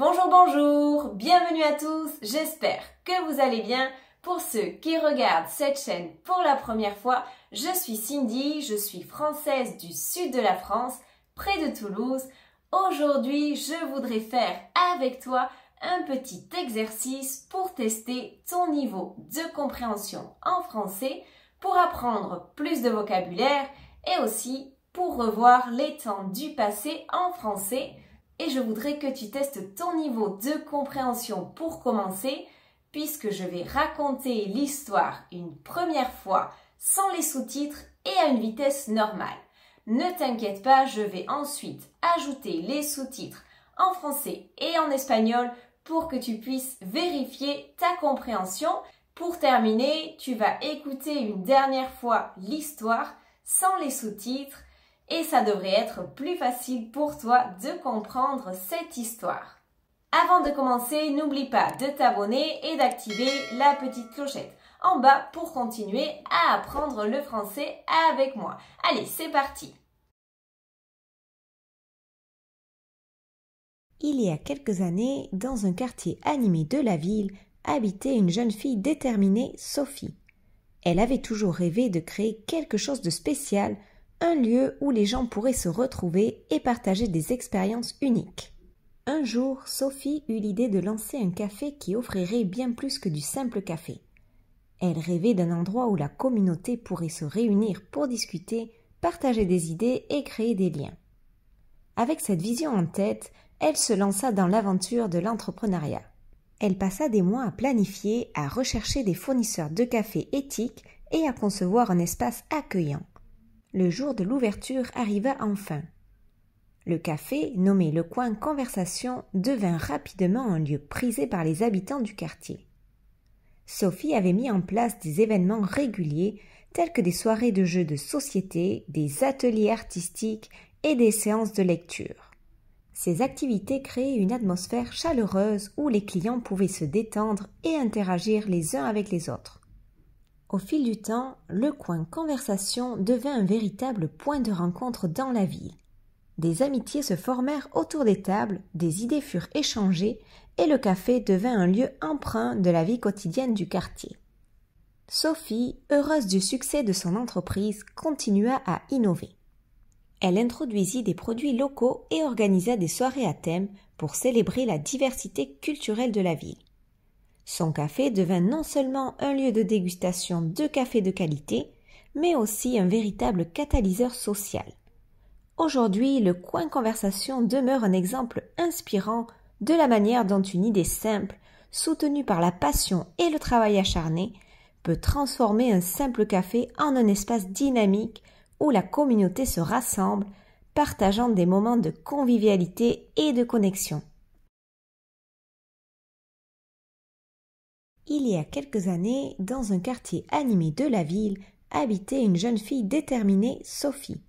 Bonjour, bonjour, bienvenue à tous, j'espère que vous allez bien. Pour ceux qui regardent cette chaîne pour la première fois, je suis Cindy, je suis française du sud de la France, près de Toulouse. Aujourd'hui, je voudrais faire avec toi un petit exercice pour tester ton niveau de compréhension en français, pour apprendre plus de vocabulaire et aussi pour revoir les temps du passé en français. Et je voudrais que tu testes ton niveau de compréhension pour commencer, puisque je vais raconter l'histoire une première fois sans les sous-titres et à une vitesse normale. Ne t'inquiète pas, je vais ensuite ajouter les sous-titres en français et en espagnol pour que tu puisses vérifier ta compréhension. Pour terminer, tu vas écouter une dernière fois l'histoire sans les sous-titres et ça devrait être plus facile pour toi de comprendre cette histoire. Avant de commencer, n'oublie pas de t'abonner et d'activer la petite clochette en bas pour continuer à apprendre le français avec moi. Allez, c'est parti! Il y a quelques années, dans un quartier animé de la ville, habitait une jeune fille déterminée, Sophie. Elle avait toujours rêvé de créer quelque chose de spécial, un lieu où les gens pourraient se retrouver et partager des expériences uniques. Un jour, Sophie eut l'idée de lancer un café qui offrirait bien plus que du simple café. Elle rêvait d'un endroit où la communauté pourrait se réunir pour discuter, partager des idées et créer des liens. Avec cette vision en tête, elle se lança dans l'aventure de l'entrepreneuriat. Elle passa des mois à planifier, à rechercher des fournisseurs de café éthiques et à concevoir un espace accueillant. Le jour de l'ouverture arriva enfin. Le café, nommé Le Coin Conversation, devint rapidement un lieu prisé par les habitants du quartier. Sophie avait mis en place des événements réguliers tels que des soirées de jeux de société, des ateliers artistiques et des séances de lecture. Ces activités créaient une atmosphère chaleureuse où les clients pouvaient se détendre et interagir les uns avec les autres. Au fil du temps, le coin conversation devint un véritable point de rencontre dans la ville. Des amitiés se formèrent autour des tables, des idées furent échangées et le café devint un lieu empreint de la vie quotidienne du quartier. Sophie, heureuse du succès de son entreprise, continua à innover. Elle introduisit des produits locaux et organisa des soirées à thème pour célébrer la diversité culturelle de la ville. Son café devint non seulement un lieu de dégustation de café de qualité, mais aussi un véritable catalyseur social. Aujourd'hui, le coin conversation demeure un exemple inspirant de la manière dont une idée simple, soutenue par la passion et le travail acharné, peut transformer un simple café en un espace dynamique où la communauté se rassemble, partageant des moments de convivialité et de connexion. Il y a quelques années, dans un quartier animé de la ville, habitait une jeune fille déterminée, Sophie.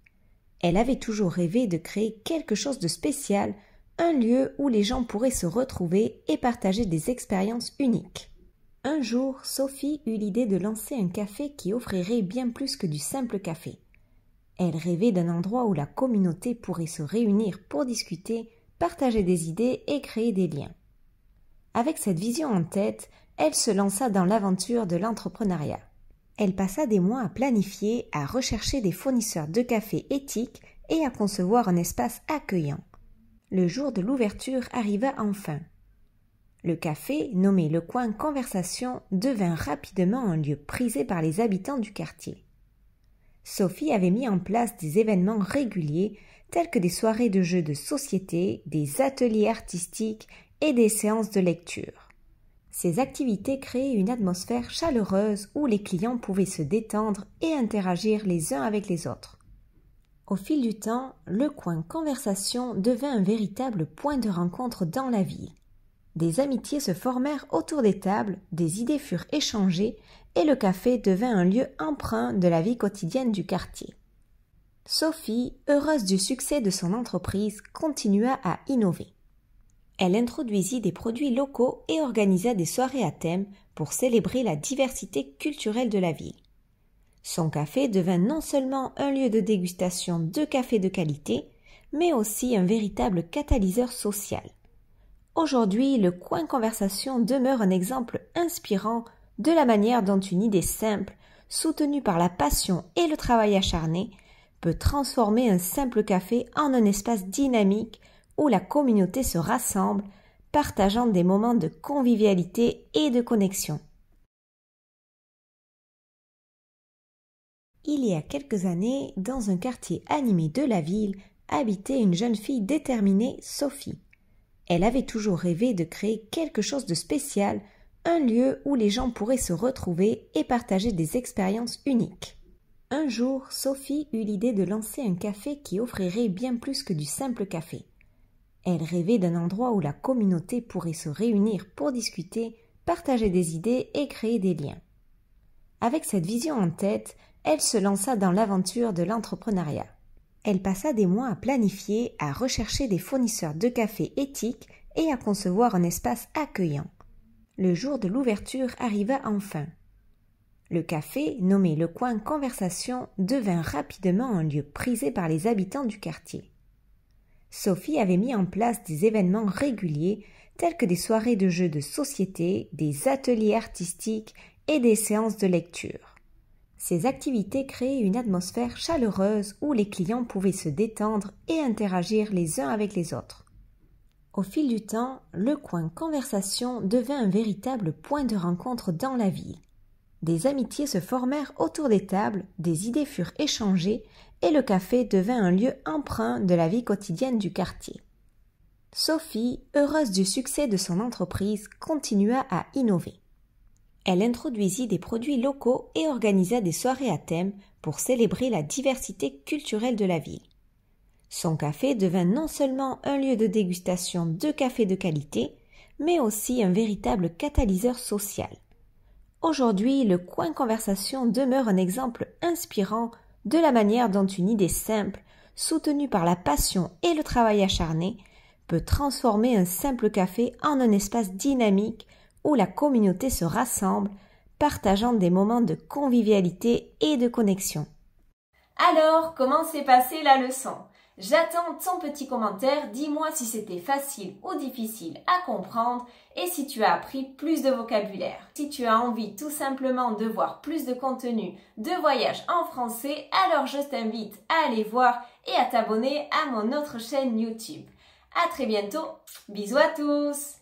Elle avait toujours rêvé de créer quelque chose de spécial, un lieu où les gens pourraient se retrouver et partager des expériences uniques. Un jour, Sophie eut l'idée de lancer un café qui offrirait bien plus que du simple café. Elle rêvait d'un endroit où la communauté pourrait se réunir pour discuter, partager des idées et créer des liens. Avec cette vision en tête, elle se lança dans l'aventure de l'entrepreneuriat. Elle passa des mois à planifier, à rechercher des fournisseurs de café éthiques et à concevoir un espace accueillant. Le jour de l'ouverture arriva enfin. Le café, nommé Le Coin Conversation, devint rapidement un lieu prisé par les habitants du quartier. Sophie avait mis en place des événements réguliers tels que des soirées de jeux de société, des ateliers artistiques et des séances de lecture. Ces activités créaient une atmosphère chaleureuse où les clients pouvaient se détendre et interagir les uns avec les autres. Au fil du temps, le coin conversation devint un véritable point de rencontre dans la ville. Des amitiés se formèrent autour des tables, des idées furent échangées et le café devint un lieu empreint de la vie quotidienne du quartier. Sophie, heureuse du succès de son entreprise, continua à innover. Elle introduisit des produits locaux et organisa des soirées à thème pour célébrer la diversité culturelle de la ville. Son café devint non seulement un lieu de dégustation de café de qualité, mais aussi un véritable catalyseur social. Aujourd'hui, le coin conversation demeure un exemple inspirant de la manière dont une idée simple, soutenue par la passion et le travail acharné, peut transformer un simple café en un espace dynamique où la communauté se rassemble, partageant des moments de convivialité et de connexion. Il y a quelques années, dans un quartier animé de la ville, habitait une jeune fille déterminée, Sophie. Elle avait toujours rêvé de créer quelque chose de spécial, un lieu où les gens pourraient se retrouver et partager des expériences uniques. Un jour, Sophie eut l'idée de lancer un café qui offrirait bien plus que du simple café. Elle rêvait d'un endroit où la communauté pourrait se réunir pour discuter, partager des idées et créer des liens. Avec cette vision en tête, elle se lança dans l'aventure de l'entrepreneuriat. Elle passa des mois à planifier, à rechercher des fournisseurs de café éthiques et à concevoir un espace accueillant. Le jour de l'ouverture arriva enfin. Le café, nommé Le Coin Conversation, devint rapidement un lieu prisé par les habitants du quartier. Sophie avait mis en place des événements réguliers tels que des soirées de jeux de société, des ateliers artistiques et des séances de lecture. Ces activités créaient une atmosphère chaleureuse où les clients pouvaient se détendre et interagir les uns avec les autres. Au fil du temps, le coin conversation devint un véritable point de rencontre dans la ville. Des amitiés se formèrent autour des tables, des idées furent échangées et le café devint un lieu empreint de la vie quotidienne du quartier. Sophie, heureuse du succès de son entreprise, continua à innover. Elle introduisit des produits locaux et organisa des soirées à thème pour célébrer la diversité culturelle de la ville. Son café devint non seulement un lieu de dégustation de café de qualité, mais aussi un véritable catalyseur social. Aujourd'hui, le coin conversation demeure un exemple inspirant de la manière dont une idée simple, soutenue par la passion et le travail acharné, peut transformer un simple café en un espace dynamique où la communauté se rassemble, partageant des moments de convivialité et de connexion. Alors, comment s'est passée la leçon? J'attends ton petit commentaire, dis-moi si c'était facile ou difficile à comprendre et si tu as appris plus de vocabulaire. Si tu as envie tout simplement de voir plus de contenu de voyage en français, alors je t'invite à aller voir et à t'abonner à mon autre chaîne YouTube. À très bientôt, bisous à tous!